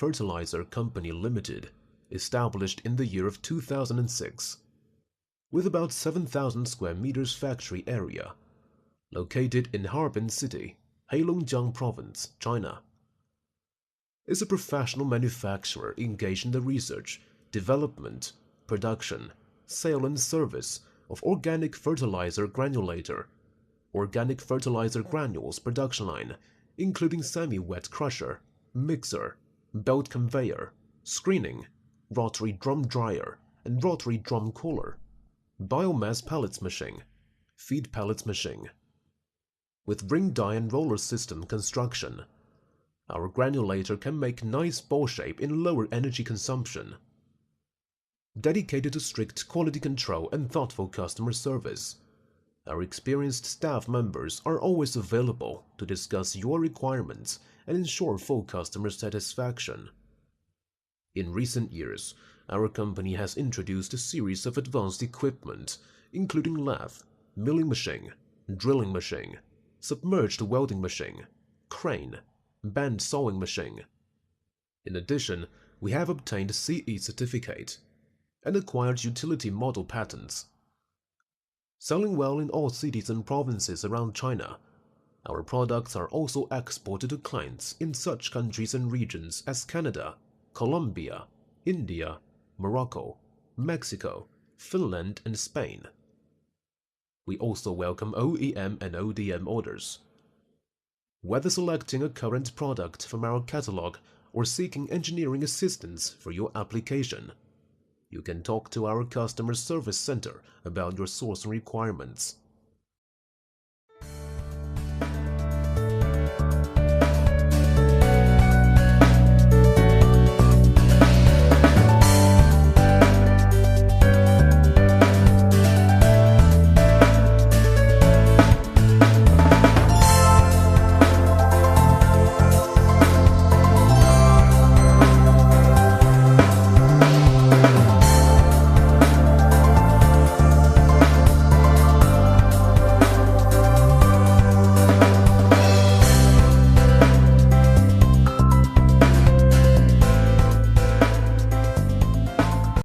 Fertilizer Company Limited, established in the year of 2006, with about 7,000 square meters factory area, located in Harbin City, Heilongjiang Province, China. Is a professional manufacturer engaged in the research, development, production, sale and service of organic fertilizer granulator, organic fertilizer granules production line, including semi-wet crusher, mixer, belt conveyor, screening, rotary drum dryer and rotary drum cooler, biomass pellets machine, feed pellets machine. With ring die and roller system construction, our granulator can make nice ball shape in lower energy consumption. Dedicated to strict quality control and thoughtful customer service, our experienced staff members are always available to discuss your requirements and ensure full customer satisfaction. In recent years, our company has introduced a series of advanced equipment, including lathe, milling machine, drilling machine, submerged welding machine, crane, band sawing machine. In addition, we have obtained CE certificate and acquired utility model patents. Selling well in all cities and provinces around China, our products are also exported to clients in such countries and regions as Canada, Colombia, India, Morocco, Mexico, Finland, and Spain. We also welcome OEM and ODM orders. Whether selecting a current product from our catalog or seeking engineering assistance for your application, you can talk to our customer service center about your sourcing requirements.